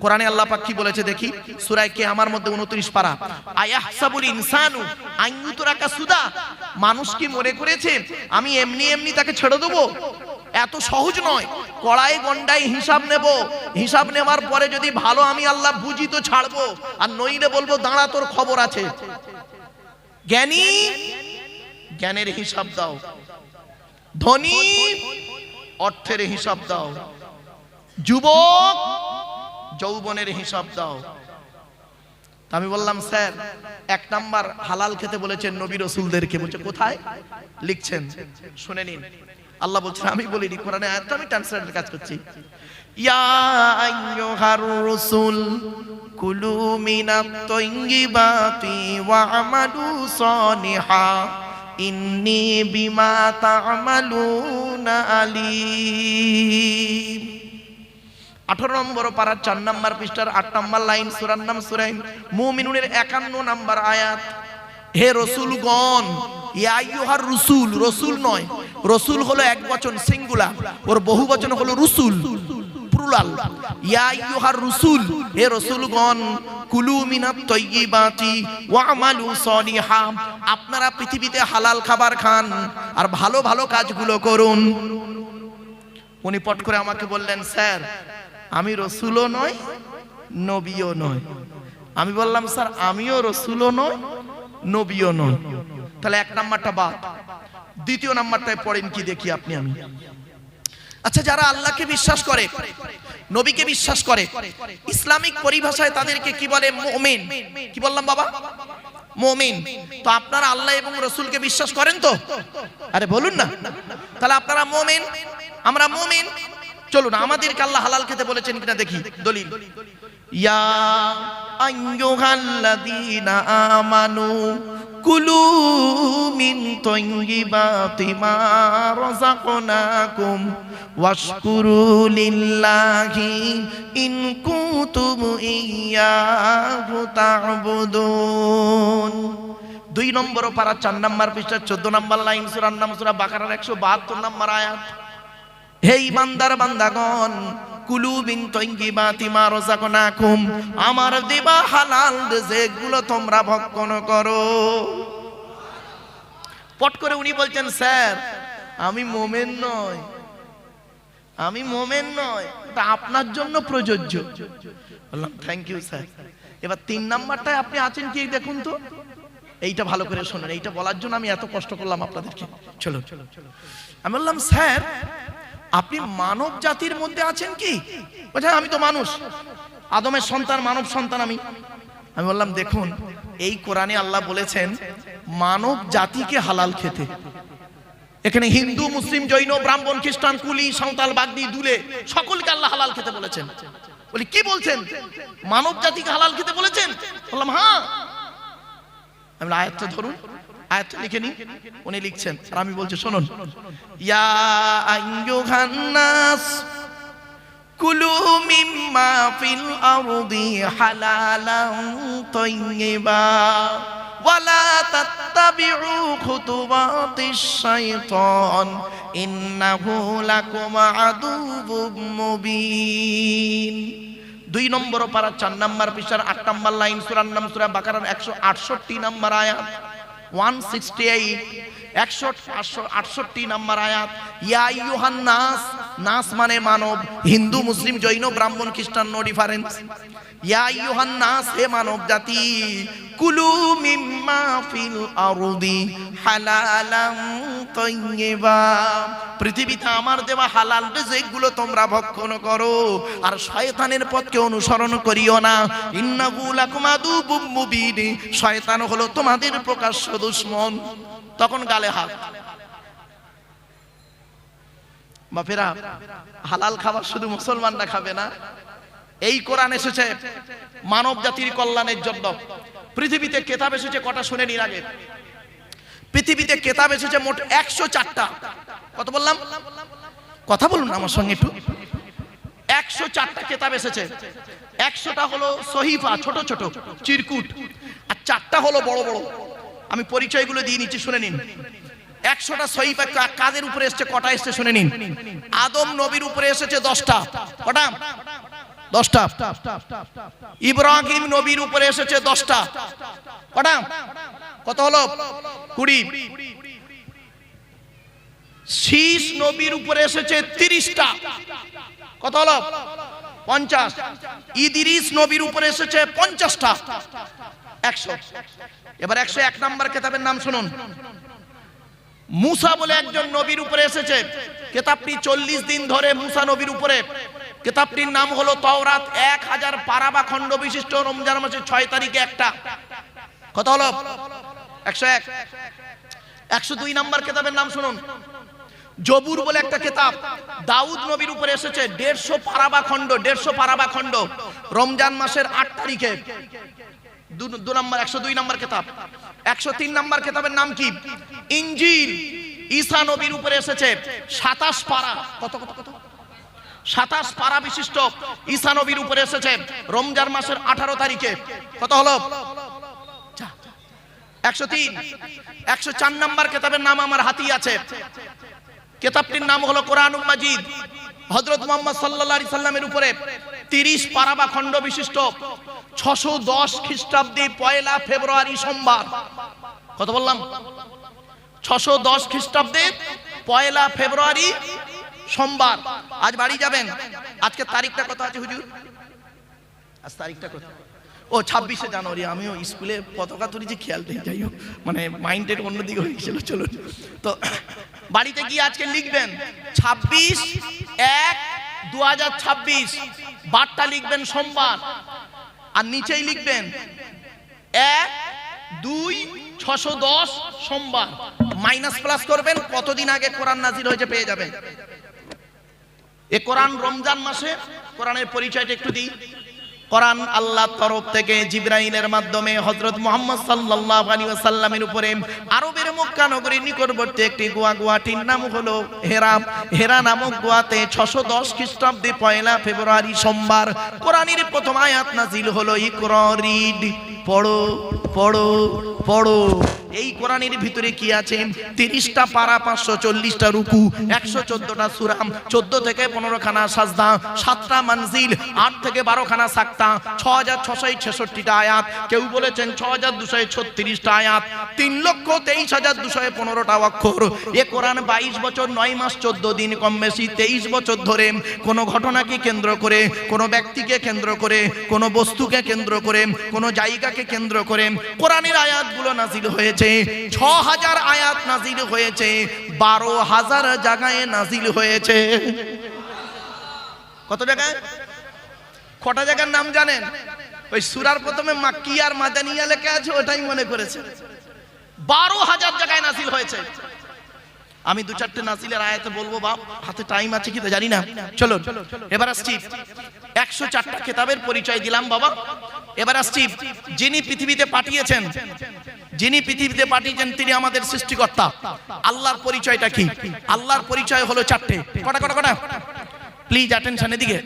কোরআনে আল্লাহ পাক কি বলেছে দেখি, সূরা কিয়ামার মধ্যে 29 পারা, আয়াহসাবুল ইনসানু আইয়ুতরাকা সুদা, মানুষ কি মনে করেছে আমি এমনি এমনি তাকে ছেড়ে দেব? এত সহজ নয়। কড়াই গন্ডাই হিসাব নেব, হিসাব নেওয়ার পরে যদি ভালো আমি আল্লাহ বুঝি তো ছাড়বো, আর নইলে বলবো দাঁড়া তোর খবর আছে। জ্ঞানী জ্ঞানের হিসাব দাও, ধনী অর্থের হিসাব দাও, যুবক যৌবনের হিসাব দাও। আমি বললাম স্যার 1 নাম্বার হালাল খেতে বলেছেন নবী রাসূলদেরকে। বলছে কোথায়? লিখছেন, শুনে নিন। আল্লাহ বলছেন, আমি বলিনি, কোরআনে আয়াতটা আমি ট্রান্সলেটরের কাজ করছি। ইয়া আইয়ুহার রাসূল কুলু মিনাত তাইয়্যিবাতি ওয়া আমালু সালিহা ইন্নী বিমা তা'মালুনা আলীম। 18 নম্বর পারা 4 নম্বর পৃষ্ঠার 8 নম্বর লাইন, সূরার নাম সূরা মুমিনুনের 51 নম্বর আয়াত। হে রাসূলগণ, ইয়া আইয়ুহার রাসূল, রাসূল নয়, রাসূল হলো এক বচন সিঙ্গুলার, ওর বহু বচন হলো রুসুল প্লুরাল। ইয়া আইয়ুহার রাসূল, হে রাসূলগণ, কুলু মিনাত তাইয়্যিবাতি ওয়া আমালু সালিহা, আপনারা পৃথিবীতে হালাল খাবার খান আর ভালো ভালো কাজগুলো করুন। উনি পট করে আমাকে বললেন, স্যার আমি রাসূলও নয় নবীও নয়। আমি বললাম, স্যার আমিও রাসূলও নয় নবীও নয়। তাহলে 1 নাম্বারটা বাদ, 2 নাম্বারটায় পড়েন কি দেখি আপনি আমি। আচ্ছা, যারা আল্লাহকে বিশ্বাস করে, নবীকে বিশ্বাস করে, ইসলামিক পরিভাষায় তাদেরকে কি বলে? মুমিন। কি বললাম বাবা? মুমিন। তো আপনারা আল্লাহ এবং রাসূলকে বিশ্বাস করেন তো? আরে বলুন না। তাহলে আপনারা মুমিন, আমরা মুমিন। চলুন আমাদেরকে আল্লাহ হালাল খেতে বলেছেন কিনা দেখি দলিল। ইয়া আইয়ুহাল্লাযীনা আমানু কুলু মিন তাইয়্যিবাতি মা রাযাকনাকুম ওয়াশকুরু লিল্লাহি ইন কুনতুম ইয়্যাহু তা'বুদুন। 2 নম্বর পারা 4 নম্বর পৃষ্ঠা 14 নম্বর লাইন, সূরার নাম সূরা বাকারার 172 নম্বর আয়াত। হে ইমানদার বান্দাগণ, কুলু মিন তাইয়্যিবাতি মা রাযাকনাকুম, আমার দেবা হালাল রিজিকগুলো তোমরা ভক্ষণ করো। পট করে উনি বলছেন, স্যার আমি মুমিন নই, আমি মুমিন নই, এটা আপনার জন্য প্রযোজ্য। বললাম থ্যাংক ইউ স্যার। এবার 3 নাম্বারটায় আপনি আছেন কি দেখুন তো। এইটা ভালো করে শুনুন, এইটা বলার জন্য আমি এত কষ্ট করলাম আপনাদেরকে। চলো, আমি বললাম, স্যার আপনি মানব জাতির মধ্যে আছেন কি? বলছে আমি তো মানুষ, আদমের সন্তান, মানব সন্তান আমি। আমি বললাম দেখুন, এই কোরআনে আল্লাহ বলেছেন মানব জাতিকে হালাল খেতে। এখানে হিন্দু, মুসলিম, জৈন, ব্রাহ্মণ, খ্রিস্টান, কুলি, সাঁওতাল, বাগদি, দুলে সকলকে আল্লাহ হালাল খেতে বলেছেন। বলি কি বলছেন? মানব জাতিকে হালাল খেতে বলেছেন? বললাম হ্যাঁ। আমি আয়াতটা ধরুন, আয়াতটা লিখে নিন। উনি লিখছেন আর আমি বলছি শুনুন। ইয়া আইয়ুহান নাস কুলু মিম্মা ফিল আরদি হালালান তাইয়্যিবা ওয়ালা তাত্তাবিউ খুতুওয়াতিশ শাইতান ইন্নাহু লাকুম আদুউম মুবিন। 2 নম্বর পারা 4 নম্বর পৃষ্ঠার 8 নম্বর লাইন, সূরার নাম সূরা বাকারার 168 নম্বর আয়াত, 168 168 নম্বর আয়াত। ইয়া আইয়ুহান নাস, নাস মানে মানব, হিন্দু, মুসলিম, জৈন, ব্রাহ্মণ, খ্রিস্টান, নো ডিফারেন্স। ইয়া আইয়ুহান নাস, হে মানব জাতি, কুলু মিম্মা ফিল আরদি হালালান তাইয়্যিবা, পৃথিবীতে আমার দেওয়া হালাল রিজিকগুলো তোমরা ভক্ষণ করো আর শয়তানের পথকে অনুসরণ করিও না। ইন্নাহু লাকুম আদুউম মুবিন, শয়তান হলো তোমাদের প্রকাশ্য দুশমন। তখন গালে হাত। বাপেরা, হালাল খাবার শুধু মুসলমানরা খাবে না, এই কোরআন এসেছে মানব জাতির কল্যাণের জন্য। পৃথিবীতে কেতাব এসেছে কটা শুনে নিন আগে। পৃথিবীতে কেতাব এসেছে মোট 104টা। কত বললাম? কথা বলুন আমার সঙ্গে একটু। 104টা কেতাব এসেছে। 100টা হলো সহিফা, ছোট ছোট চিরকুট, আর 4টা হলো বড় বড়। আমি পরিচয়গুলো দিয়ে নিচ্ছি, শুনে নিন। 100টা সহিফা কাদের উপরে এসেছে, কটা এসেছে শুনে নিন। আদম নবীর উপরে এসেছে 10টা। কটা? 10টা। ইব্রাহিম নবীর উপরে এসেছে 10টা। কটা? কত হলো? 20। শীষ নবীর উপরে এসেছে 30টা। কত হলো? 50। ইদ্রিস নবীর উপরে এসেছে 50টা। 100। এবার 101 নম্বর কিতাবের নাম শুনুন। মুসা বলে একজন নবীর উপরে এসেছে। কিতাবটি 40 দিন ধরে মুসা নবীর উপরে। কিতাবটির নাম হলো তাওরাত। 1000 পারা বা খণ্ড বিশিষ্ট। রমজান মাসের 6 তারিখে একটা। কত হলো? 101। 102 নম্বর কিতাবের নাম শুনুন। জবুর বলে একটা কিতাব দাউদ নবীর উপরে এসেছে। 150 পারা বা খণ্ড। 150 পারা বা খণ্ড। রমজান মাসের 8 তারিখে। 102 নম্বর কিতাব। 103 নম্বর কিতাবের নাম কি? ইনজিল। ঈসা নবীর উপরে এসেছে 27 পারা। কত কত কত? 27 পারা বিশিষ্ট ঈসা নবীর উপরে এসেছে রমজান মাসের 18 তারিখে। কত হলো? 103। 104 নম্বর কিতাবের নাম আমার হাতেই আছে। কিতাবটির নাম হলো কোরআনুল মাজিদ। হযরত মুহাম্মদ সাল্লাল্লাহু আলাইহি সাল্লামের উপরে 30 পারা বা খণ্ড বিশিষ্ট। 610 খ্রিস্টাব্দে 1 ফেব্রুয়ারি সোমবার। কত বললাম? 610 খ্রিস্টাব্দে 1 ফেব্রুয়ারি সোমবার। আজ বাড়ি যাবেন। আজকে তারিখটা কত আছে হুজুর? আজ তারিখটা কত? ও 26শে জানুয়ারি। আমিও স্কুলে পতাকা তুলেছি, খেয়াল নেই। যাই হোক, মানে মাইন্ডেড অন্যদিকে হয়ে গেছিল। চলুন তো বাড়িতে গিয়ে আজকে লিখবেন 26/1/2026। বারটা লিখবেন সোমবার। আর নিচেই লিখবেন 1-2-610 সোমবার। মাইনাস প্লাস করবেন, কতদিন আগে কোরআন নাজিল হয়েছে পেয়ে যাবেন। এ কোরআন রমজান মাসে। কোরআনের পরিচয়টা একটু দিই। কোরআন আল্লাহর তরফ থেকে জিবরাইলের মাধ্যমে হযরত মুহাম্মদ সাল্লাল্লাহু আলাইহি ওয়াসাল্লামের উপরে আরবের মক্কা নগরীর নিকটবর্তী একটি গুয়াটির নাম হলো হেরা। হেরা নামক গুয়াতে 610 খ্রিস্টাব্দে 1 ফেব্রুয়ারি সোমবার কোরআনের প্রথম আয়াত নাজিল হলো। ইকরা, রিড, পড়ো পড়ো পড়ো। এই কোরআনের ভিতরে কি আছে? 30টা পারা, 540টা রুকু, 114টা সূরা, 14 থেকে 15 খানা সাজদা, 7টা মানজিল, 8 থেকে 12 খানা সাক্তা, 6666টা আয়াত। কেউ বলেছেন 6236টা আয়াত, 3,23,215টা অক্ষর। এ কোরআন 22 বছর 9 মাস 14 দিন, কম বেশি 23 বছর ধরে কোন ঘটনাকে কেন্দ্র করে, কোন ব্যক্তিকে কেন্দ্র করে, কোন বস্তুকে কেন্দ্র করে, কোন জায়গাকে কেন্দ্র করে কোরআনের আয়াতগুলো নাজিল হয়েছে। 6000 আয়াত নাজিল হয়েছে। 12,000 জায়গায় নাজিল হয়েছে। কত জায়গায়? কটা জায়গার নাম জানেন? ওই সূরার প্রথমে মাক্কি আর মাদানিয়া লেখা আছে, ওটাই মনে করেছে। 12,000 জায়গায় নাজিল হয়েছে। আমি 2-4টে নাজিলের আয়াতে বলবো, বাপ হাতে টাইম আছে কি তো জানি না। চলো এবার আসছি। 104টা কিতাবের পরিচয় দিলাম বাবা। এবার আসছি যিনি পৃথিবীতে পাঠিয়েছেন, তিনি আমাদের সৃষ্টিকর্তা। আল্লাহর পরিচয়টা কি? আল্লাহর পরিচয় হলো 4টে। কটা কটা কটা? প্লিজ অ্যাটেনশন এদিকে।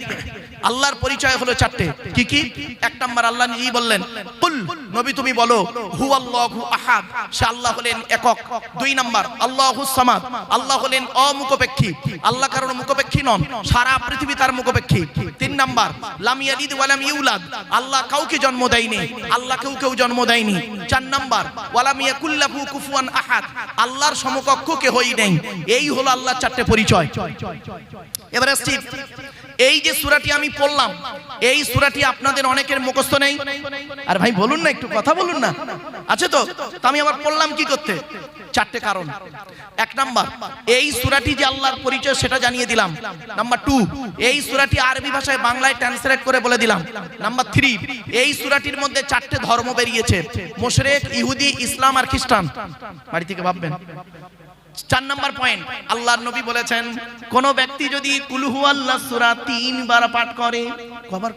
আল্লাহর পরিচয় হলো 4টে। কি কি? 1 নাম্বার আল্লাহ নিজেই বললেন, কুল, নবী তুমি বলো, হুয়াল্লাহু আহাদ, সে আল্লাহ হলেন একক। 2 নাম্বার আল্লাহুস সামাদ, আল্লাহ হলেন অমুখপেক্ষী। আল্লাহ কারোর মুখপেক্ষী নন, সারা পৃথিবী তার মুখপেক্ষী। 3 নাম্বার লাম ইয়ালিদ ওয়া লাম ইউলাদ, আল্লাহ কাউকে জন্ম দেয়নি, আল্লাহ কেউ জন্ম দেয়নি। 4 নাম্বার ওয়ালাম ইয়াকুল্লাহু কুফুয়ান আহাদ, আল্লাহর সমকক্ষ কেউই নেই। এই হলো আল্লাহর 4টে পরিচয়। এবার আসছি, এই যে সূরাটি আমি পড়লাম, এই সূরাটি আপনাদের অনেকের মুখস্থ নেই। আর ভাই বলুন না, একটু কথা বলুন না। আছে তো? আমি আবার পড়লাম কি করতে? 4টে কারণ। 1 নাম্বার, এই সূরাটি যে আল্লাহর পরিচয় সেটা জানিয়ে দিলাম। নাম্বার 2, এই সূরাটি আরবি ভাষায় বাংলায় ট্রান্সলেট করে বলে দিলাম। নাম্বার 3, এই সূরাটির মধ্যে 4টে ধর্ম বেরিয়েছে, মুশরিক, ইহুদি, ইসলাম আর খ্রিস্টান। বাড়ি থেকে ভাববেন। 4 নাম্বার পয়েন্ট, আল্লাহর নবী বলেছেন, কোন ব্যক্তি যদি কুল হুয়াল্লাহ সূরা 3 বার পাঠ করে, কবার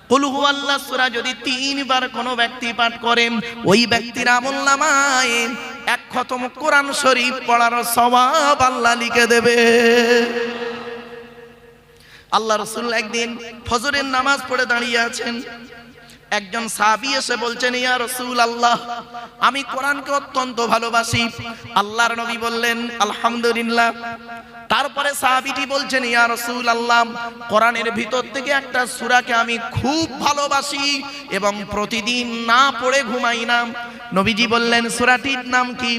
কুল হুয়াল্লাহ সূরা যদি 3 বার কোন ব্যক্তি পাঠ করে, ওই ব্যক্তির আমলনামায় 1 খতম কোরআন শরীফ পড়ার সওয়াব আল্লাহ লিখে দেবে। আল্লাহ রাসূল একদিন ফজরের নামাজ পড়ে দাঁড়িয়ে আছেন। একজন সাহাবী এসে বলছেন, ইয়া রাসূলুল্লাহ, আমি কোরআনকে অত্যন্ত ভালোবাসি। আল্লাহর নবী বললেন, আলহামদুলিল্লাহ। তারপরে সাহাবীটি বলছেন, ইয়া রাসূলুল্লাহ, কোরআনের ভিতর থেকে একটা সূরাকে আমি খুব ভালোবাসি এবং প্রতিদিন না পড়ে ঘুমাই না। নবীজি বললেন, সূরাটির নাম কি?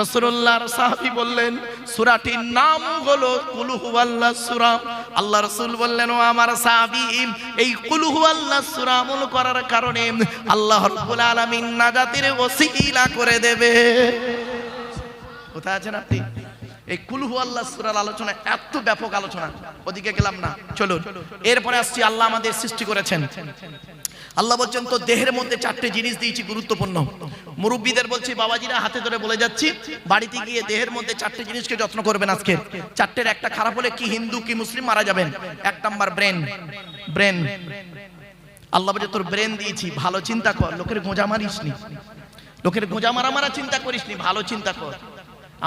রাসূলুল্লাহর সাহাবী বললেন, সূরাটির নাম হলো কুল হুয়াল্লাহ সূরা। আল্লাহ রাসূল বললেন, ও আমার সাহাবী, এই কুল হুয়াল্লাহ সূরা আমল করার কারণে আল্লাহ রাব্বুল আলামিন নাজাতের ওসিলা করে দেবে। কোথায় আছেন আপনি? এই কুল হুয়াল্লাহ সূরার আলোচনা এত ব্যাপক আলোচনা, ওদিকে গেলাম না, চলুন এরপরে আসছি। আল্লাহ আমাদের সৃষ্টি করেছেন। আল্লাহ বলছেন, তো দেহের মধ্যে চারটে জিনিস দিয়েছি গুরুত্বপূর্ণ। মুরব্বীদের বলছি, বাবাজিরা হাতে ধরে বলে যাচ্ছি, বাড়িতে গিয়ে দেহের মধ্যে চারটে জিনিসকে যত্ন করবেন আজকে। চারটের একটা খারাপ হলে কি হিন্দু কি মুসলিম মারা যাবেন। এক নাম্বার ব্রেন। ব্রেন আল্লাহ বলে, তোর ব্রেন দিয়েছি, ভালো চিন্তা কর, লোকের গোঁজা মারিসনি, লোকের গোঁজা মারা চিন্তা করিসনি, ভালো চিন্তা কর।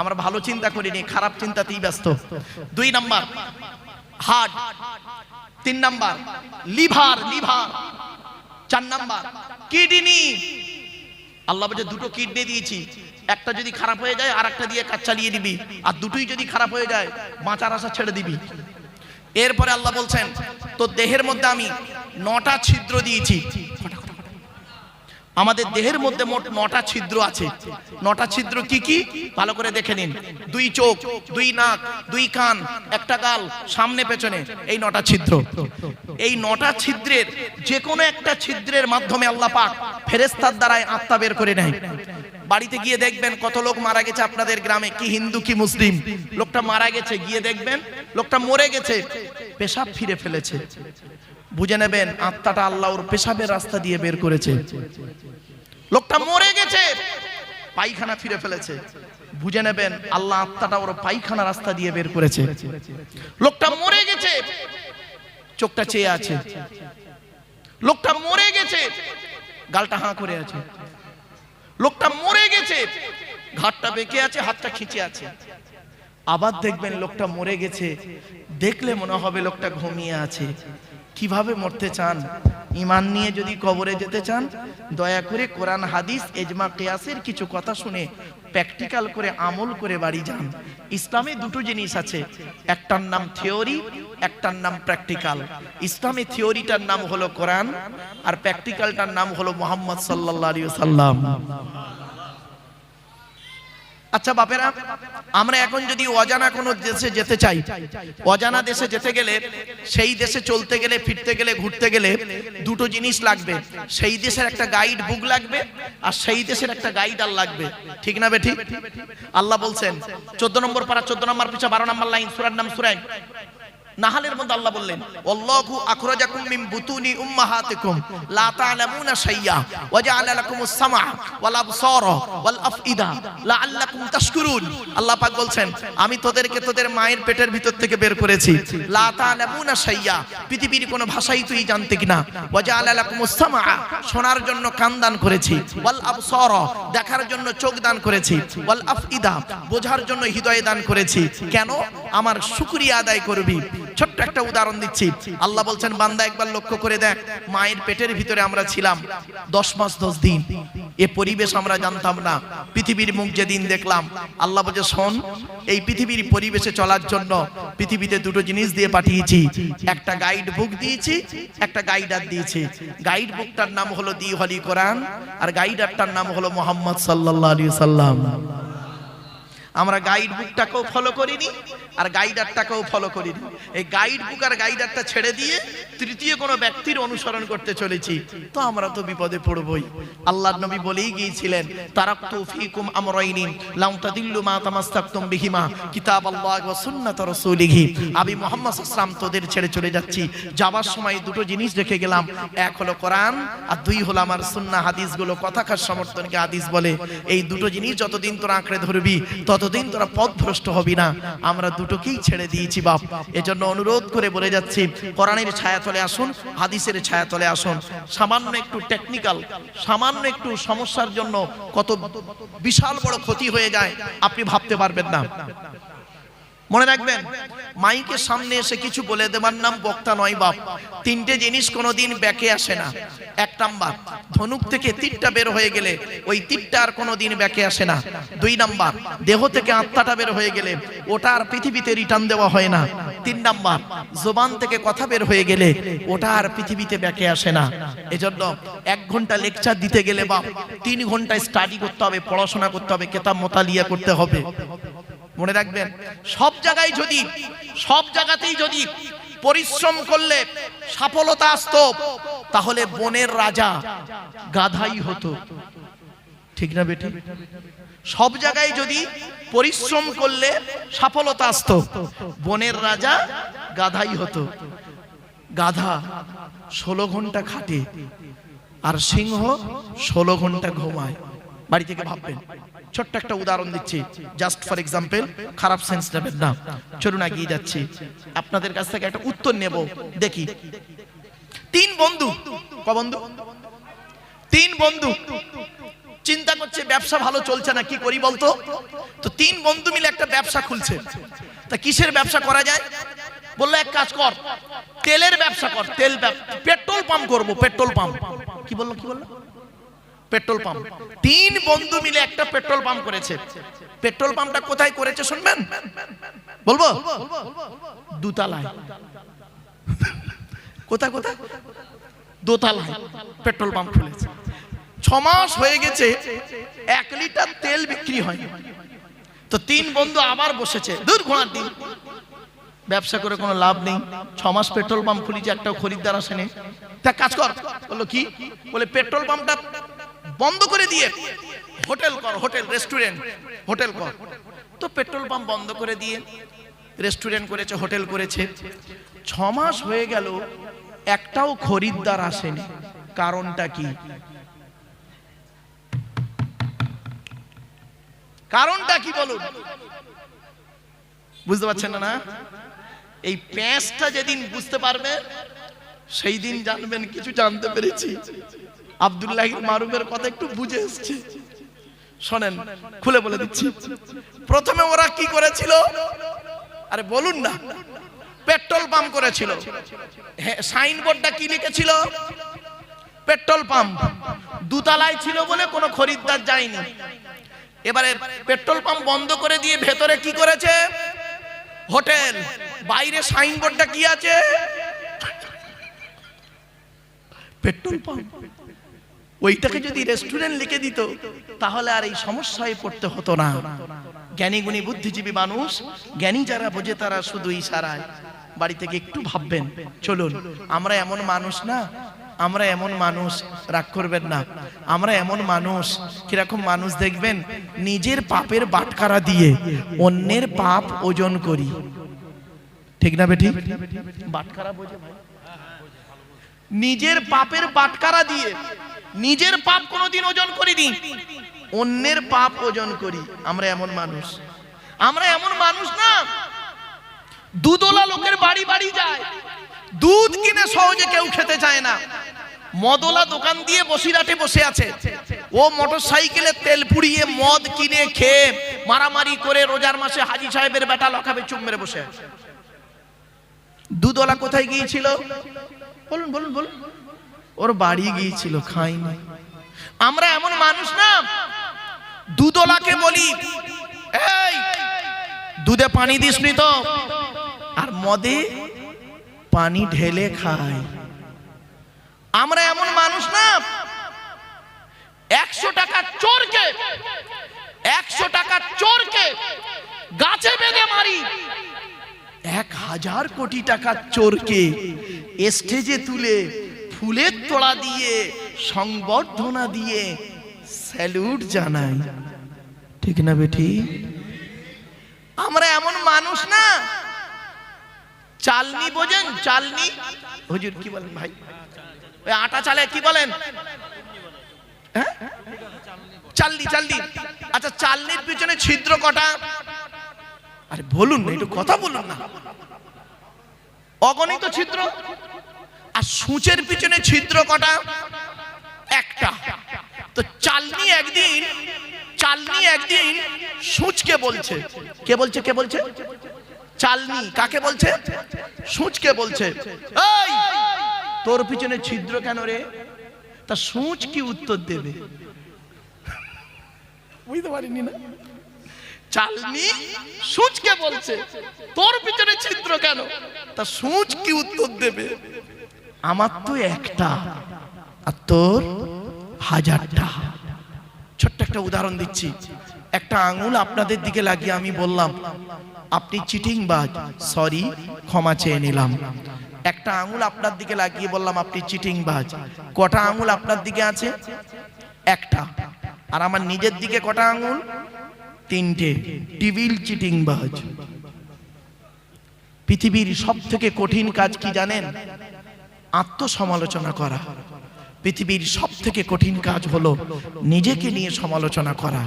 আমরা ভালো চিন্তা করিনি, খারাপ চিন্তাতেই ব্যস্ত। দুই নাম্বার হার্ট, তিন নাম্বার লিভার, চার নাম্বার কিডনি। আল্লাহ বলে, দুটো কিডনি দিয়েছি, একটা যদি খারাপ হয়ে যায় আর একটা দিয়ে কাজ চালিয়ে দিবি, আর দুটোই যদি খারাপ হয়ে যায় বাঁচার আশা ছেড়ে দিবি। এরপরে আল্লাহ বলছেন, তো দেহের মধ্যে আমি 9টা ছিদ্র দিয়েছি। আমাদের দেহের মধ্যে মোট 9টা ছিদ্র আছে। 9টা ছিদ্র কি কি ভালো করে দেখে নিন। 2 চোখ, 2 নাক, 2 কান, একটা গাল, সামনে পেছনে, এই 9টা ছিদ্র। এই 9টা ছিদ্রের যে কোনো একটা ছিদ্রের মাধ্যমে আল্লাহ পাক ফেরেশতার দ্বারাই আত্মা বের করে নেয়। বাড়িতে গিয়ে দেখবেন কত লোক মারা গেছে আপনাদের গ্রামে, কি হিন্দু কি মুসলিম। লোকটা মারা গেছে, গিয়ে দেখবেন লোকটা মরে গেছে, পেশাব ফিরে ফেলেছে। বুঝে নেবেন আত্মাটা আল্লাহ ওর পেশাবের রাস্তা দিয়ে বের করেছে। লোকটা মরে গেছে, পায়খানা ফিরে ফেলেছে, বুঝে নেবেন আল্লাহ আত্মাটা ওর পায়খানা রাস্তা দিয়ে বের করেছে। লোকটা মরে গেছে, চোখটা চেয়ে আছে। লোকটা মরে গেছে, গালটা হাঁ করে আছে। লোকটা মরে গেছে, ঘাটটা বেঁকে আছে, হাতটা খিঁচে আছে। আবার দেখবেন লোকটা মরে গেছে, দেখলে মনে হবে লোকটা ঘুমিয়ে আছে। কিভাবে মরতে চান? ঈমান নিয়ে যদি কবরে যেতে চান, দয়া করে কোরআন হাদিস ইজমা কিয়াসের কিছু কথা শুনে প্র্যাকটিক্যাল করে আমল করে বাড়ি যান। ইসলামে দুটো জিনিস আছে, একটার নাম থিওরি, একটার নাম প্র্যাকটিক্যাল। ইসলামে থিওরিটার নাম হলো কোরআন, আর প্র্যাকটিক্যালটার নাম হলো মুহাম্মদ সাল্লাল্লাহু আলাইহি ওয়াসাল্লাম। আচ্ছা বাপেরা, আমরা এখন যদি অজানা কোনো দেশে যেতে চাই, অজানা দেশে যেতে গেলে, সেই দেশে চলতে গেলে, ফিরতে গেলে, ঘুরতে গেলে দুটো জিনিস লাগবে। সেই দেশের একটা গাইড বুক লাগবে, আর সেই দেশের একটা গাইডার লাগবে। ঠিক না বেঠিক? আল্লাহ বলছেন 14 নম্বর পারা 14 নম্বর পিছা 12 নম্বর লাইন, সূরার নাম সূরা নাহলের মধ্যে আল্লাহ বললেন, আল্লাহু আখরাজাকুম মিন বুতুনি উম্মাহাতিকুম লা তা'লামুনা শাইয়া ওয়া জা'আলা লাকুমুস সামআ ওয়াল আবসারা ওয়াল আফইদা লাআল্লাকুম তাশকুরুন। আল্লাহ পাক বলছেন, আমি তোদেরকে তোদের মায়ের পেটের ভিতর থেকে বের করেছি। লা তা'লামুনা শাইয়া, পৃথিবীর কোনো ভাষাই তুই জানতে কিনা। ওয়া জা'আলা লাকুমুস সামআ, শোনার জন্য কান দান করেছি। ওয়াল আবসারা, দেখার জন্য চোখ দান করেছি। ওয়াল আফইদা, বোঝার জন্য হৃদয় দান করেছি। কেন? আমার শুকরিয়া আদায় করবি। ছোট্ট একটা উদাহরণ দিচ্ছি। আল্লাহ বলছেন, বান্দা একবার লক্ষ্য করে দেখ, মায়ের পেটের ভিতরে আমরা ছিলাম 10 মাস 10 দিন। এ পরিবেশ আমরা জানতাম না। পৃথিবীর মুখ যেদিন দেখলাম, আল্লাহ বলছে, শোন, এই পৃথিবীর পরিবেশে চলার জন্য পৃথিবীতে দুটো জিনিস দিয়ে পাঠিয়েছি। একটা গাইড বুক দিয়েছি, একটা গাইডার দিয়েছি। গাইড বুকটার নাম হলো দি হলি কোরআন, আর গাইডারটার নাম হলো মুহাম্মদ সাল্লাল্লাহু আলাইহি সাল্লাম। আমরা গাইড বুকটাকেও ফলো করিনি, আর গাইডারটাকেও ফলো করিনি। এই গাইড বুক আর গাইডারটা ছেড়ে দিয়ে তৃতীয় কোনো ব্যক্তির অনুসরণ করতে চলেছি, তো আমরা তো বিপদে পড়বই। আল্লাহর নবী বলেই গিয়েছিলেন, তারাকতু ফীকুম আমরাইনি লাম তাদিল্লু মা তামাসসাকতুম বিহিমা কিতাবাল্লাহি ওয়া সুন্নাত রাসূলিহি। আমি মুহাম্মদ সাল্লাল্লাহু আলাইহি ওয়াসাল্লাম তোদের ছেড়ে চলে যাচ্ছি। যাবার সময় দুটো জিনিস রেখে গেলাম, এক হলো কোরআন, আর দুই হলো আমার সুন্নাহ হাদিসগুলো। কথাকার সমর্থনকে হাদিস বলে। এই দুটো জিনিস যতদিন তোরা আঁকড়ে ধরবি, ততদিন তোরা পথভ্রষ্ট হবি না। আমরা দুটোকেই ছেড়ে দিয়েছি বাপ। এজন্য অনুরোধ করে বলে যাচ্ছি, কোরআনের ছায়াতলে আসুন, হাদিসের ছায়াতলে আসুন। সামান্য একটু টেকনিক্যাল, সামান্য একটু সমস্যার জন্য কত বিশাল বড় ক্ষতি হয়ে যায় আপনি ভাবতে পারবেন না। মনে রাখবেন, মাইকের সামনে এসে কিছু বলে দেবার নাম বক্তা নয় বাপ। তিনটে জিনিস কোনোদিন ব্যাকে আসে না। এক নাম্বার, ধনুক থেকে তীরটা বের হয়ে গেলে ওই তীরটা আর কোনোদিন ব্যাকে আসে না। দুই নাম্বার, দেহ থেকে আত্মাটা বের হয়ে গেলে ওটা আর পৃথিবীতে রিটার্ন দেওয়া হয় না। তিন নাম্বার, জবান থেকে কথা বের হয়ে গেলে ওটা আর পৃথিবীতে ব্যাকে আসে না। এজন্য 1 ঘন্টা লেকচার দিতে গেলে বাপ 3 ঘন্টা স্টাডি করতে হবে, পড়াশোনা করতে হবে, কিতাব মোতালিয়া করতে হবে। মনে রাখবেন, সব জায়গাতেই যদি পরিশ্রম করলে সফলতা আসতো, তাহলে বনের রাজা গাধাই হতো। ঠিক না বেটি? সব জায়গায় যদি পরিশ্রম করলে সফলতা আসতো, বনের রাজা গাধাই হতো। গাধা 16 ঘন্টা খাটে আর সিংহ 16 ঘন্টা ঘুমায়। বাড়ি থেকে ভাববেন। ছোট্ট একটা উদাহরণ দিচ্ছি, জাস্ট ফর এক্সাম্পল, খারাপ সেন্স নেবেন না। চলুন এগিয়ে যাচ্ছি, আপনাদের কাছ থেকে একটা উত্তর নেব। দেখি, 3 বন্ধু, ক বন্ধু? 3 বন্ধু চিন্তা করছে ব্যবসা ভালো চলছে না, কি করি বলতো? তো 3 বন্ধু মিলে একটা ব্যবসা খুলছে। তা কিসের ব্যবসা করা যায়? বললো এক কাজ কর, তেলের ব্যবসা কর। পেট্রোল পাম্প করবো, পেট্রোল পাম্প। কি বললো? Petrol pump. 3 বন্ধু মিলে একটা পেট্রোল পাম্প করেছে। পেট্রোল পাম্পটা কোথায় করেছে শুনবেন? বলবো? দোতলায়। কোথায়? দোতলায় পেট্রোল পাম্প খুলেছে। 6 মাস হয়ে গেছে, 1 লিটার তেল বিক্রি হয়নি। তো 3 বন্ধু আবার বসেছে, দূর ঘোড়ার দিন, ব্যবসা করে কোনো লাভ নেই। 6 মাস পেট্রোল পাম্প খুলেছে, একটাও খরিদ্দার আসেনি। তা কাজ কর। বললো কি? বলে পেট্রোল পাম্পটা বন্ধ করে দিয়ে হোটেল কর, হোটেল, রেস্টুরেন্ট, হোটেল কর। তো পেট্রোল পাম্প বন্ধ করে দিয়ে রেস্টুরেন্ট করেছে, হোটেল করেছে। 6 মাস হয়ে গেল, একটাও খরিদ্দার আসেনি। কারণটা কি? কারণটা কি বলুন? বুঝতে পারছেন না? এই প্যাঁচটা যেদিন বুঝতে পারবে, সেই দিন জানবেন কিছু জানতে পেরেছি। আব্দুল্লাহ মারুফের কথা একটু বুঝে এসছে। শোনেন, খুলে বলে দিচ্ছি। প্রথমে ওরা কি করেছিল? আরে বলুন না। পেট্রোল পাম্প করেছিল। সাইনবোর্ডটা কি লিখেছিল? Petrol pump. দোতলায় ছিল বলে কোনো খরিদ্দার যায়নি। এবারে পেট্রোল পাম্প বন্ধ করে দিয়ে ভেতরে কি করেছে? হোটেল। বাইরে সাইনবোর্ডটা কি আছে? Petrol pump. ওইটাকে যদি রেস্টুরেন্ট লিখে দিত, তাহলে আর এই সমস্যায় পড়তে হতো না। জ্ঞানী গুণী বুদ্ধিজীবী মানুষ, জ্ঞানী যারা বোঝে তারা শুধু ইশারায়। বাড়ি থেকে একটু ভাববেন। চলুন, আমরা এমন মানুষ না, আমরা এমন মানুষ, রাগ করবেন না, আমরা এমন মানুষ, কিরকম মানুষ দেখবেন, নিজের পাপের বাটখারা দিয়ে অন্যের পাপ ওজন করি। ঠিক না বেটি? বাটখারা বোঝে ভাই? নিজের পাপের বাটখারা দিয়ে নিজের পাপ কোনোদিন ওজন করিনি, অন্যের পাপ ওজন করি। আমরা এমন মানুষ। আমরা এমন মানুষ না, দুধওয়ালা লোকের বাড়ি বাড়ি যায়, দুধ কিনে সহজে কেউ খেতে চায় না। মদওয়ালা দোকান দিয়ে বসিরহাটে বসে আছে, ও মোটর সাইকেলে তেল পুড়িয়ে মদ কিনে খেয়ে মারামারি করে রোজার মাসে হাজি সাহেবের বেটা লখাবে চুপ মেরে বসে আছে। দুধওয়ালা কোথায় গিয়েছিল? বলুন বলুন বলুন। ওর বাড়ি গিয়েছিল, খাইনি। আমরা এমন মানুষ না, দুধওয়ালাকে বলি, এই দুধে পানি দিসনি তো, আর মদে পানি ঢেলে খায়। আমরা এমন মানুষ না, 100 টাকার চোরকে 100 টাকার চোরকে গাছে বেঁধে মারি, 1000 কোটি টাকার চোরকে স্টেজে তুলে ফুলের তোড়া দিয়ে সংবর্ধনা দিয়ে স্যালুট জানাই। ঠিক না বেটি? আমরা এমন মানুষ না, চালনি বোঝেন? চালনি, হুজুর কি বলেন ভাই? ওই আটা চালে কি বলেন? হ্যাঁ, চালনি। চালনি। আচ্ছা, চালনির পিছনে ছিদ্র কটা? আরে বলুন না, একটু কথা বলুন না। অগণিত ছিদ্র। আর সূচের পিছনে ছিদ্র কটা? একটা। তো চালনি একদিন সূচকে বলছে, কে বলছে? চালনি কাকে বলছে? সূঁচকে বলছে, এই তোর পিছনে ছিদ্র কেন রে? তা সূঁচ কি উত্তর দেবে? বুঝতে পারিনি না? চালনি সূঁচকে বলছে তোর পিছনে ছিদ্র কেন? তা সূঁচ কি উত্তর দেবে? আমার তো একটা আর তোর হাজারটা। ছোট্ট একটা উদাহরণ দিচ্ছি। একটা আঙুল আপনাদের দিকে লাগিয়ে আমি বললাম আপনি চিটিংবাজ, সরি ক্ষমা চেয়ে নিলাম। একটা আঙুল আপনার দিকে লাগিয়ে বললাম আপনি চিটিংবাজ। কটা আঙুল আপনার দিকে আছে? একটা। আর আমার নিজের দিকে কটা আঙুল? তিনটে। টিবিল চিটিংবাজ। পৃথিবীর সব থেকে কঠিন কাজ কি জানেন? আত্মসমালোচনা করা। পৃথিবীর সব থেকে কঠিন কাজ হলো নিজেকে নিয়ে সমালোচনা করা।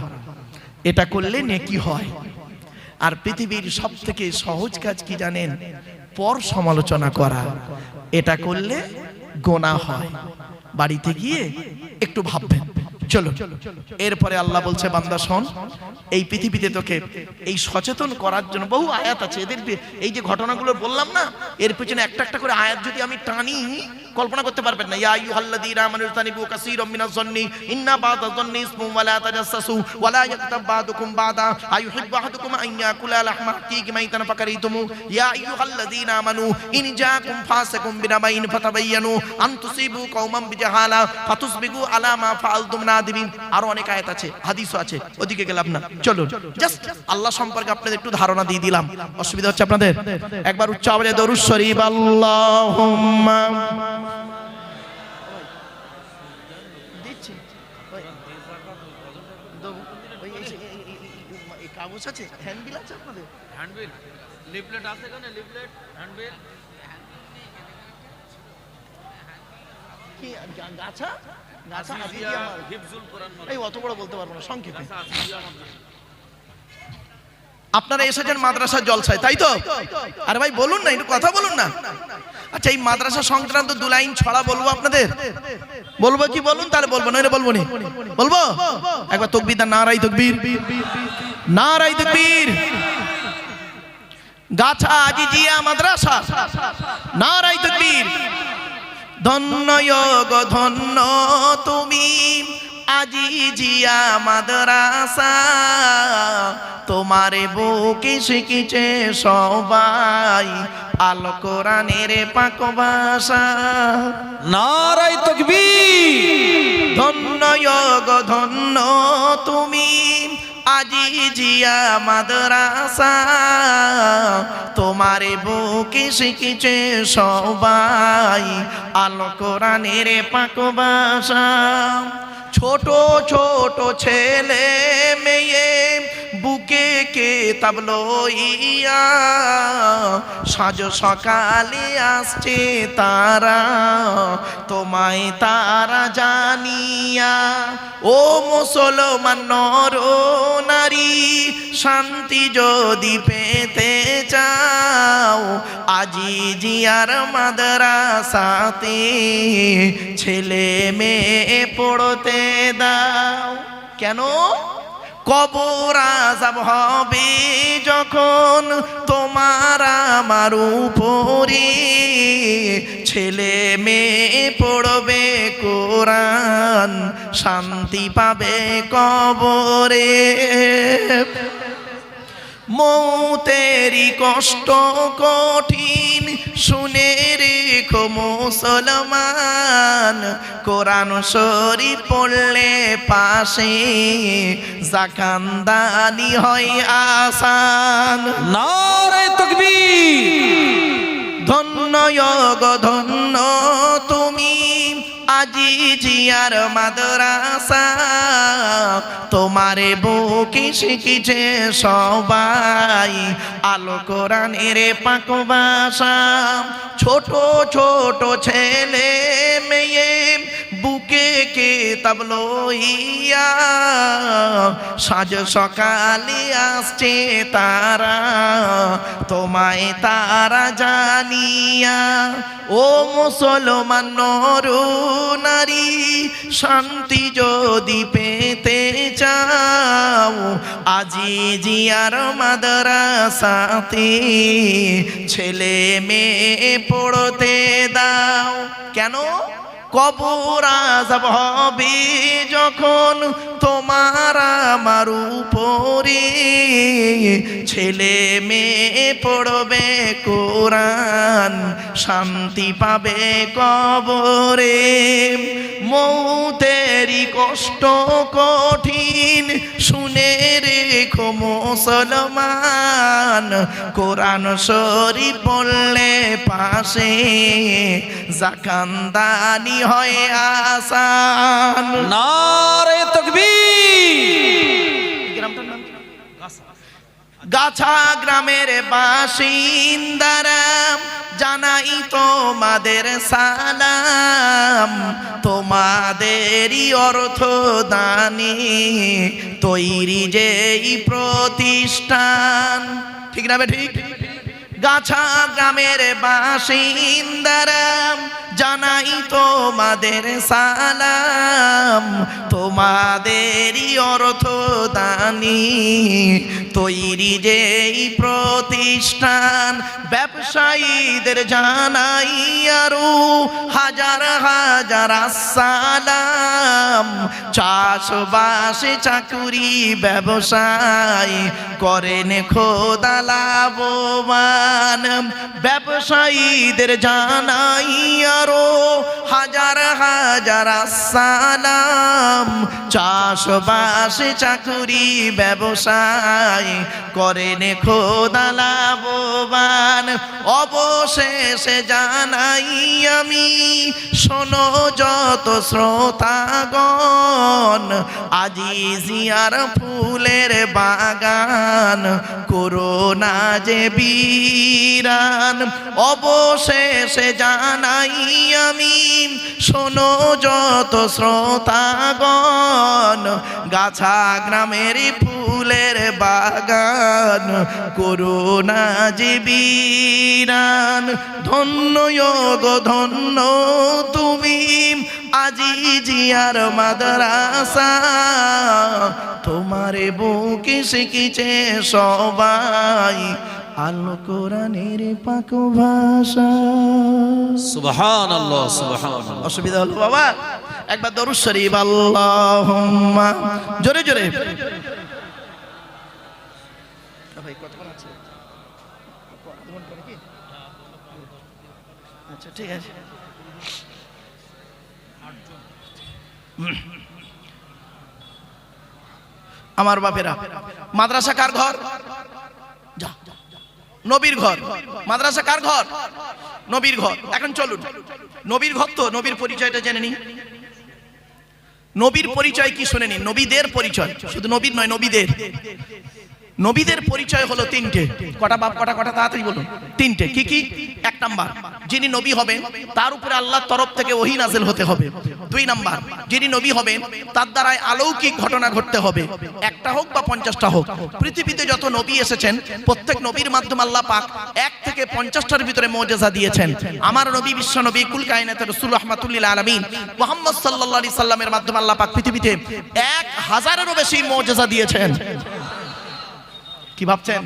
এটা করলে নেকি হয়। আর পৃথিবীর সব থেকে সহজ কাজ কি জানেন? পর সমালোচনা করা। এটা করলে গোনাহ হয়। বাড়িতে গিয়ে একটু ভাববেন। চলো, এরপরে আল্লাহ বলছে বান্দা শোন, এই পৃথিবীতে তোকে এই সচেতন করার জন্য বহু আয়াত আছে। এদের এই যে ঘটনাগুলো বললাম না, এর পেছনে একটা একটা করে আয়াত যদি আমি টানি কল্পনা করতে পারবেন না। ইয়া আইয়ুহাল্লাযীনা আমানু তানিবু কাসীরাম মিনাজ যন্নি ইন্না বা'দা যন্নি ইসমুন ওয়া লা তাজাসসু ওয়া লা ইয়াগতাব বা'দুকুম বা'দা আইয়ুহিব্বু আহাদুকুম আন ইয়াকুলা লাহমা আখীহি মাইতান ফাকারিতুম ইয়া আইয়ুহাল্লাযীনা আমানু ইন জাআকুম ফাসিকুম বিনাবাইন ফাতাবায়ানু আন তুসিবু কওমান বিজাহালা ফাতুসবিগু আলা মা ফাআলতুম নাদিমিন। আরো অনেক আয়াত আছে, হাদিসও আছে, ওদিকে গেলাম না। চলো, জাস্ট আল্লাহ সম্পর্কে আপনাদের একটু ধারণা দিয়ে দিলাম। অসুবিধা হচ্ছে আপনাদের? একবার উচ্চ আওয়াজে দরুদ শরীফ আল্লাহুম্মা কাগজ আছে, হ্যান্ডবিল আছে আপনাদের? হ্যান্ডবিল লিফলেট আছে কেন? লিফলেট হ্যান্ডবিল কি গাছা গাছা আজিয়া হিফজুল কোরআন এই অত বড় বলতে পারবো না, সংক্ষেপে। আপনারা এসেছেন মাদ্রাসা জলসায়, তাই তো? আরে ভাই বলুন না, একটু কথা বলুন না। আচ্ছা, এই মাদ্রাসা সংক্রান্ত দু লাইন ছড়া বলবো আপনাদের। বলবো কি বলুন? তাহলে বলবো, না বলবো নি? বলবো। একবার তাকবীর দেন, নারায়ে তাকবীর, নারায়ে তাকবীর। গাছা আজিজিয়া মাদ্রাসা, নারায়ে তাকবীর। ধন্য গো ধন্য তুমি আজিজিয়া মাদ্রাসা, তোমারে বুকে শিখেছে সবাই আল কোরআনের পাক ভাষা। নারায়ে তাকবীর। ধন্য গো ধন্য তুমি আজিজিয়া মাদ্রাসা, তোমারে বুকে শিখেছে সবাই আল কোরআনের পাক ভাষা। ছোট ছোট ছেলে মেয়ে বুকে কিতাব লইয়া সাজ সকালে আসছে তারা, তোমায় তারা জানিয়া। ও মুসলমান নর নারী, শান্তি যদি পেতে চাও আজিজিয়ার মাদ্রাসাতে ছেলে মেয়ে পড়তে দাও। কেন? কবর আযাব হবে যখন তোমার আমার উপরে, ছেলে মেয়ে পড়বে কোরআন শান্তি পাবে কবরে। মৌতেরি কষ্ট কঠিন শুনে রেখো মুসলমান, কোরআন শরীফ পড়লে পাশে জাকান্দানি হয় আসান। নারায়ে তাকবীর। ধন্য গো ধন্য তুমি আজিজিয়ার মাদ্রাসা, তোমারে বুকে শিখেছে সবাই আলো কোরআনের পাক ভাষা। ছোট ছোট ছেলে মেয়ে বুকে কিতাব লইয়া সাজ সকালে আসছে তারা, তোমায় তারা জানিয়া। ও মুসলমান নর নারী, শান্তি যদি পেতে চাও আজি জিয়ার মাদ্রাসাতে ছেলে মেয়ে পড়তে দাও। কেন? কবর আযাব হবে যখন তোমার আমার উপরে, ছেলে মেয়ে পড়বে কোরআন শান্তি পাবে কবরে। মৌতেরই কষ্ট কঠিন শুনে রেখো মুসলমান, কোরআন শরীফ পড়লে পাশে জাকান্দানি হয় আসান। নারে তাকবীর। গ্রামটার নাম কি? গাছা গ্রামের বাসিন্দারা জানাই তোমাদের সালাম, তোমাদেরই অর্থ দানে তৈরি যেই প্রতিষ্ঠান। ঠিক না বে ঠিক? গাছা গ্রামের বাসিন্দারা জানাই তোমাদের সালাম, তোমাদেরই অর্থ দানি তৈরি যেই প্রতিষ্ঠান। ব্যবসায়ীদের জানাই আরো হাজার হাজার সালাম, চাষবাসে চাকুরি ব্যবসায় করেন খোদা লাভবান। ব্যবসায়ীদের জানাই আরো হাজার হাজার সালাম, চাষবাসে চাকুরি ব্যবসায় করেন খোদা লাভবান। অবশেষে জানাই আমি শোনো যত শ্রোতাগণ, আজি জিয়ার ফুলের বাগান করোনা যে বিরান। অবশেষে জানাই আমি শোনো যত শ্রোতাগণ, গাছা গ্রামের ফুলের বাগান করোনা যে বিরান। ধন্য গো ধন্য তুমি আজি জিয়ার মাদ্রাসা, তোমারে বুকে শিখিছে সবাই আল কোরআনের পাক ভাষা। সুবহানাল্লাহ সুবহানাল্লাহ। অসুবিধা হলো বাবা? একবার দরুদ শরীফ আল্লাহুম্মা জোরে জোরে। ভাই কতক্ষণ আছে? আচ্ছা ঠিক আছে। আমার বাপেরা, মাদ্রাসা কার ঘর? যা নবীর ঘর। মাদ্রাসা কার ঘর? নবীর ঘর। এখন চলুন নবীর ঘর তো নবীর পরিচয়টা জেনে নিন। নবীর পরিচয় কি শুনে নিন। নবীদের পরিচয়, শুধু নবীর নয়, নবীদের। নবীদের পরিচয় হলো তিনটে। কটা বাপ কটা কটা তাড়াতাড়ি বলুন। তিনটে। কি কি? এক নাম্বার, যিনি নবী হবেন তার উপরে আল্লাহর তরফ থেকে ওহী নাযিল হতে হবে। দুই নাম্বার, যিনি নবী হবেন তার দ্বারাই অলৌকিক ঘটনা ঘটতে হবে, একটা হোক বা 50টা হোক। পৃথিবীতে যত নবী এসেছেন প্রত্যেক নবীর মাধ্যমে আল্লাহ পাক 1 থেকে 50টার ভিতরে মুজিজা দিয়েছেন। আমার নবী বিশ্ব নবী কুল কায়নাতের রাসূল রাহমাতুল লিল আলামিন মুহাম্মদ সাল্লাল্লাহু আলাইহি সাল্লামের মাধ্যমে আল্লাহ পাক পৃথিবীতে 1000-এরও বেশি মুজিজা দিয়েছেন। কি ভাবছেন?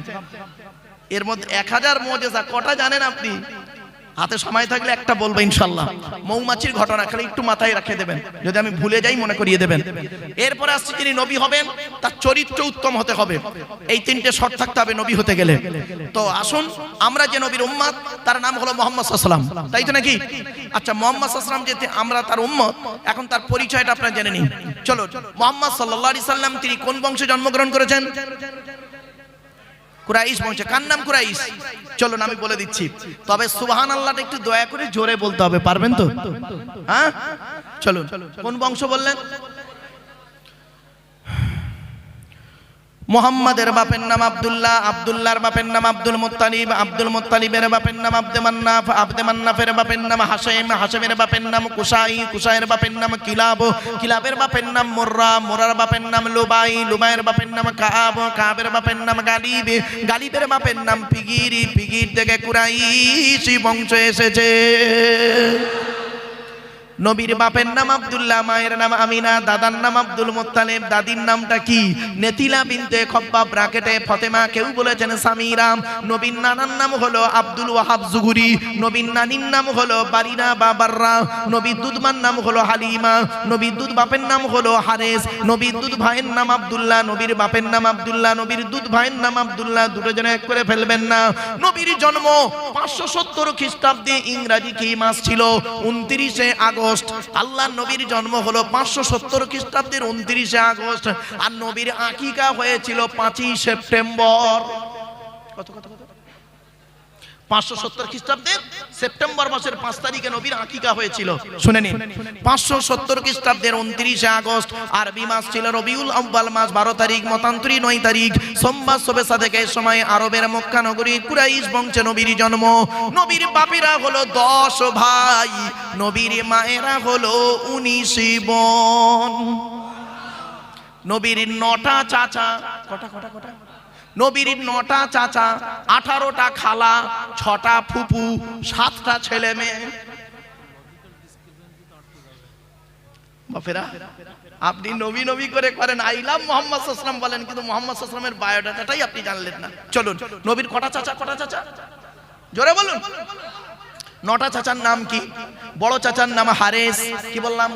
এর মধ্যে 1000 মুজিজা কটা জানেন আপনি? হাতে সময় থাকলে একটা বলবো ইনশাআল্লাহ। মৌমাছির ঘটনা খালি একটু মাথায় রেখে দেবেন, যদি আমি ভুলে যাই মনে করিয়ে দেবেন। এরপরে আসছে যিনি নবী হবেন তার চরিত্র উত্তম হতে হবে। এই তিনটে শর্ত থাকতে হবে নবী হতে গেলে। তো আসুন, আমরা যে নবীর উম্মত তার নাম হলো মুহাম্মদ সাল্লাল্লাহু আলাইহি ওয়াসাল্লাম, তাই তো নাকি? আচ্ছা, মুহাম্মদ সাল্লাল্লাহু আলাইহি ওয়াসাল্লাম যে আমরা তার উম্মত, এখন তার পরিচয়টা আপনারা জেনে নিন। চলো, মুহাম্মদ সাল্লাল্লাহু আলাইহি ওয়াসাল্লাম তিনি কোন বংশে জন্মগ্রহণ করেছেন? কুরাইশ বংশে। কার নাম কুরাইশ? চলুন আমি বলে দিচ্ছি, তবে সুবহানাল্লাহটা একটু দয়া করে জোরে বলতে হবে, পারবেন তো? হ্যাঁ চলুন। কোন বংশ বললেন? মুহাম্মাদের বাপের নাম আব্দুল্লাহ, আব্দুল্লাহর বাপের নাম আব্দুল মুত্তালিব, আব্দুল মুত্তালিবের বাপের নাম আব্দে মান্নাফ, আব্দে মান্নাফের বাপের নাম হাশেম, হাশেমের বাপের নাম কুসাই, কুসাইয়ের বাপের নাম কিলাব, কিলাবের বাপের নাম মুররা, মুরার বাপের নাম লুবাই, লুবাইয়ের বাপের নাম কাব, কাবের বাপের নাম গালিব, গালিবের বাপের নাম ফিগির, ফিগির থেকে কুরাইশি বংশ এসেছে। নবীর বাপের নাম আব্দুল্লাহ, মায়ের নাম আমিনা, দাদার নাম আব্দুল মুত্তালিব, দাদির নামটা কি? নেতিলা বিনতে খব্বাব ব্র্যাকেটে ফতেমা, কেউ বলেছেন সামিরা। নবীর নানার নাম হলো আব্দুল ওয়াহাব জুহুরি, নবীর নানির নাম হলো বারিনা বা বাররা, নবীর দুধমার নাম হলো হালিমা, নবীর দুধ বাপের নাম হলো হারেস, নবীর দুধ ভাইয়ের নাম আব্দুল্লাহ, নবীর বাপের নাম আব্দুল্লাহ, নবীর দুধ ভাইয়ের নাম আব্দুল্লাহ, দুটো জন এক করে ফেলবেন না। নবীর জন্ম 570 খ্রিস্টাব্দে, ইংরেজি কি মাস ছিল? 29শে আগস্ট। আল্লাহ নবীর জন্ম হলো 570 খ্রিস্টাব্দের 29শে আগস্ট, আর নবীর আকিকা হয়েছিল 5ই সেপ্টেম্বর। কত কত কত 570 খ্রিস্টাব্দের সেপ্টেম্বর মাসের 5 তারিখে নবীর আকিকা হয়েছিল। শুনে নিন, 570 খ্রিস্টাব্দের 29শে আগস্ট, আরবি মাস ছিল রবিউল আউয়াল মাস 12 তারিখ, মতান্তরী 9 তারিখ, সোমবার শোভেসা থেকে সময় আরবের মক্কা নগরী কুরাইশ বংশে নবীর জন্ম। নবীর বাপেরা হলো 10 ভাই, নবীর মায়েরা হলো 19 বোন। নবীর 9টা চাচা, কটা কটা কটা? নবীর 9টা চাচা, 18টা খালা, 6টা ফুপু, 7টা ছেলে মেয়ে। বাপেরা, আপনি নবী নবী করে করেন, আইলাম মুহাম্মদ সাল্লাল্লাহু আলাইহি ওয়াসাল্লাম বলেন, কিন্তু মুহাম্মদ সাল্লাল্লাহু আলাইহি ওয়াসাল্লামের বায়োডাটাটাই আপনি জানলেন না। চলুন, নবীর কটা চাচা, কটা চাচা? জোরে বলুন। 9টা চাচার নাম কি? বড় চাচার নাম হারেস, কি বললাম?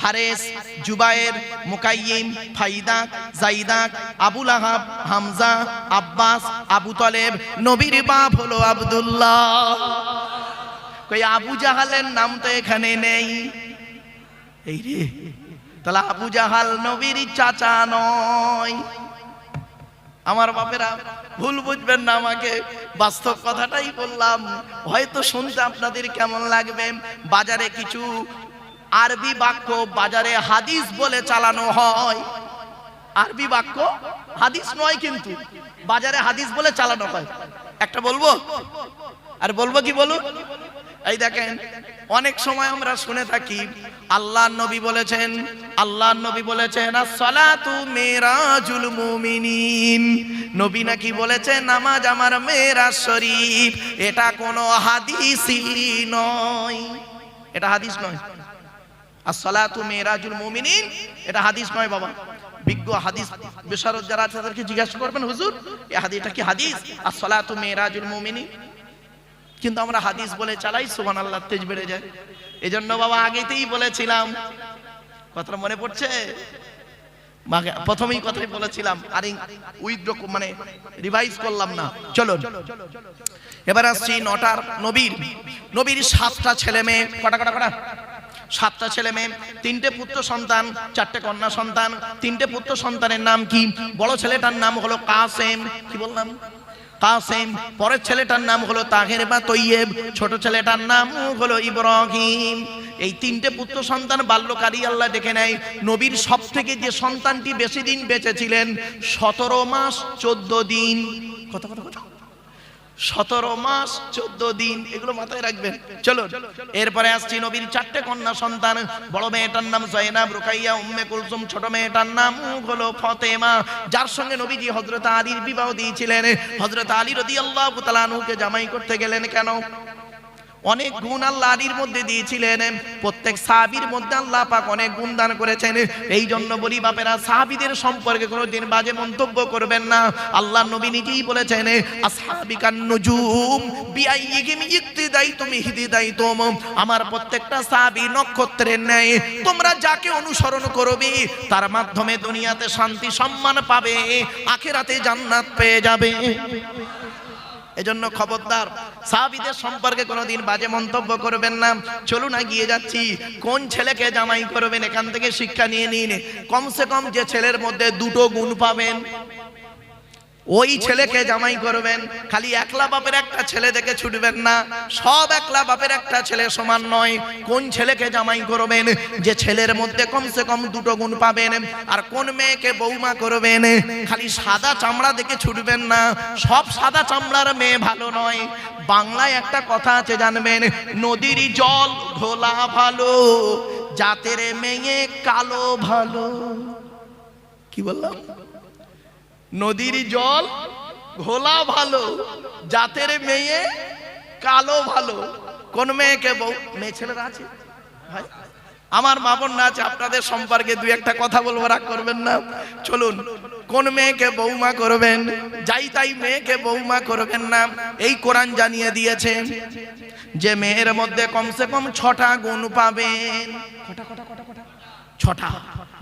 হারেস, জুবায়ের, মুকাইয়িম, ফাইদাক, জাইদাক, আবুল আহাব, হামজা, আব্বাস, আবু তালেব। নবীর বাপ হলো আব্দুল্লাহ। কই আবু জাহালের নাম তো এখানে নেই। এই রে, তাহলে আবু জাহাল নবীর চাচা নয়। আমার বাপেরা ভুল বুঝবেন না আমাকে, বাস্তব কথাটাই বললাম। হয়তো শুনতে আপনাদের কেমন লাগবে, বাজারে কিছু আরবি বাক্য বাজারে হাদিস বলে চালানো হয়। আরবি বাক্য হাদিস নয়, কিন্তু বাজারে হাদিস বলে চালানো হয়। একটা বলবো, আর বলবো কি বলুন? এই দেখেন, অনেক সময় আমরা শুনে থাকি আল্লাহর নবী বলেছেন, আল্লাহর নবী বলেছেন as-salatu মিরাজুল মুমিনিন। নবী নাকি বলেছেন নামাজ আমার মেরাজ শরীফ। এটা কোনো হাদিসই নয়, এটা হাদিস নয়। as-salatu মিরাজুল মুমিনিন, এটা হাদিস নয় বাবা। বিজ্ঞ হাদিস বিশারদ যারা আছে তাদেরকে জিজ্ঞাসা করবেন, হুজুর এই হাদিসটা কি হাদিস? as-salatu মিরাজুল মুমিনিন। কিন্তু আমরা হাদিস বলে চালাই, সুবহানাল্লাহ, তেজ বেড়ে যায়। এজন্য বাবা আগেতেই বলেছিলাম, কথাটা মনে পড়ছে? প্রথমেই কথাই বলেছিলাম, আর উইথড্র মানে রিভাইজ করলাম না। চলো এবার আসছি 9টার নবীর। নবীর 7টা ছেলে মেয়ে, কটা কটা কটা? 7টা ছেলে মেয়ে, 3টে পুত্র সন্তান, 4টে কন্যা সন্তান। 3টে পুত্র সন্তানের নাম কি? বড় ছেলেটার নাম হলো কাসেম, কি বললাম? কাসেম। পরের ছেলেটার নাম হলো তাহের বা তৈয়েব, ছোট ছেলেটার নাম হলো ইব্রাহিম। এই 3টে পুত্র সন্তান বাল্যকারী আল্লাহ দেখে নেয়। নবীর সব থেকে যে সন্তানটি বেশি দিন বেঁচে ছিলেন, 17 মাস 14 দিন। কত কত কত? 17 মাস 14 দিন, এগুলো মাথায় রাখবেন। চলো এরপরে আসছি নবীর 4টে কন্যা সন্তান। বড় মেয়েটার নাম জয়নাব, রুকাইয়া, উম্মে কুলসুম। ছোট মেয়েটার নাম হলো ফাতেমা, যার সঙ্গে নবীজি হযরত আলীর বিবাহ দিয়েছিলেন। হযরত আলী রাদিয়াল্লাহু তাআলা আনহুকে জামাই করতে গেলেন কেন? অনেক গুণ আল্লাহ আলীর মধ্যে দিয়েছিলেন। প্রত্যেক সাহাবীর মধ্যে আল্লাহ পাক অনেক গুণ দান করেছেন। এই জন্য বলি বাপেরা, সাহাবীদের সম্পর্কে কোনোদিন বাজে মন্তব্য করবেন না। আল্লাহ নবী নিজেই বলেছেন, আসহাবিকান নুজুম বিআইয়িহিম ইক্তিদাইতুম ইহতিদাইতুম। আমার প্রত্যেকটা সাহাবী নক্ষত্রের ন্যায়, তোমরা যাকে অনুসরণ করবে তার মাধ্যমে দুনিয়াতে শান্তি সম্মান পাবে, আখিরাতে জান্নাত পেয়ে যাবে। এজন্য খবরদার, সাহাবীদের সম্পর্কে কোনোদিন বাজে মন্তব্য করবেন না। চলুন এগিয়ে যাচ্ছি। কোন ছেলেকে জামাই করবেন এখান থেকে শিক্ষা নিয়ে নিন। কমসে কম যে ছেলের মধ্যে 2টো গুণ পাবেন, ওই ছেলেকে জামাই করবেন। খালি একলা বাপের একটা ছেলে দেখে ছুটবেন না, সব একলা বাপের একটা ছেলে সমান নয়। কোন ছেলেকে জামাই করবেন? যে ছেলের মধ্যে কমসে কম 2টো গুণ পাবেন। আর কোন মেয়েকে বৌমা করবেন? খালি সাদা চামড়া দেখে ছুটবেন না, সব সাদা চামড়ার মেয়ে ভালো নয়। বাংলায় একটা কথা আছে জানবেন, নদীর জল ঘোলা ভালো, জাতের মেয়ে কালো ভালো। কি বললাম? নদীর জল ঘোলা ভালো, জাতের মেয়ে কালো ভালো। কোন মেয়েকে বউ? মেয়ে ছেলেরা আছে ভাই? আমার মা বোনরা আছে, আপনাদের সম্পর্কে দুই একটা কথা বলবো, রাগ করবেন না। চলুন, কোন মেয়েকে বৌমা করবেন, যাই তাই মেয়েকে বৌমা করবেন না। এই কোরআন জানিয়ে দিয়েছে যে মেয়ের মধ্যে কমসে কম 6টা গুণ পাবেন। ছটা।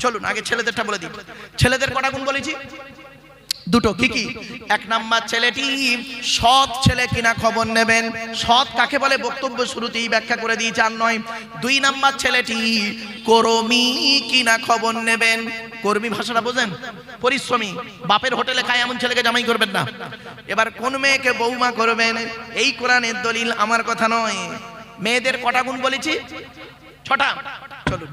চলুন আগে ছেলেদেরটা বলে দিই। ছেলেদের কটা গুণ বলেছি? দুটো। কি কি? এক নাম্বার, ছেলেটি সৎ ছেলে কিনা খবর নেবেন। সৎ কাকে বলে বক্তব্য শুরুতেই ব্যাখ্যা করে দিয়েছি, আর নয়। 2 নাম্বার, ছেলেটি কর্মী কিনা খবর নেবেন। কর্মী ভাষাটা বোঝেন? পরিশ্রমী। বাপের হোটেলে খায় এমন ছেলেকে জামাই করবেন না। এবার কোন মেয়েকে বৌমা করবেন, এই কোরআনের দলিল, আমার কথা নয়। মেয়েদের কটা গুণ বলেছি? 6টা। চলুন,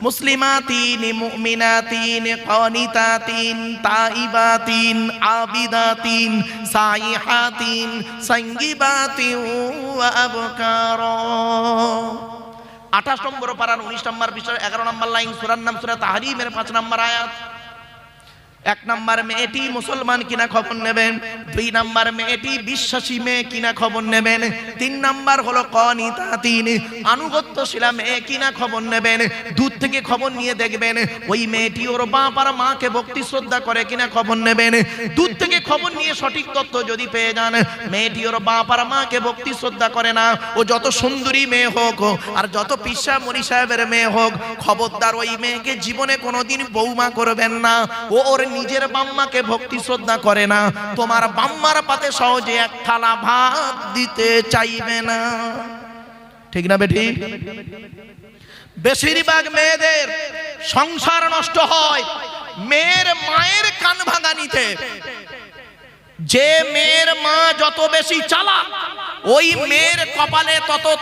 মুসলিমাতিন, মুমিনাতিন, কানিতাতিন, তাইবাতিন, আবিদাতিন, সাইহাতিন, সাঙ্গিবাতিন ওয়া আবকারা। 28 নম্বর পারার 19 নম্বর বিষয় 11 নম্বর লাইন, সূরার নাম সূরা তাহরিমের 5 নম্বর আয়াত। 1 নম্বর, মেয়েটি মুসলমান কিনা খবর নেবেন। 2 নম্বর, মেয়েটি বিশ্বাসী মেয়ে কিনা খবর নেবেন। 3 নম্বর হলো কানিতাতিন, আনুগত্যশীলা মেয়ে কিনা খবর নেবেন। দূর থেকে খবর নিয়ে দেখবেন ওই মেয়েটি ওর বাপ আর মাকে ভক্তি শ্রদ্ধা করে কিনা খবর নেবেন। দূর থেকে খবর নিয়ে সঠিক তথ্য যদি পেয়ে যান মেয়েটি ওর বাপ আর মাকে ভক্তি শ্রদ্ধা করে না, ও যত সুন্দরী মেয়ে হোক আর যত পিসা মনি সাহেবের মেয়ে হোক, খবরদার ওই মেয়েকে জীবনে কোনোদিন বৌমা করবেন না। ও ওর নিজের বাম্মাকে ভক্তি শ্রদ্ধা করে না, তোমার বাম্মার পাতে সহজে এক থালা ভাত দিতে চাইবে না। ঠিক না বেটি? বেশিরভাগ মেয়েদের সংসার নষ্ট হয় মেয়ের মায়ের কান ভাঙানিতে। যে মেয়ের মা যত বেশি চালাক, ওই মেয়ের কপালে তত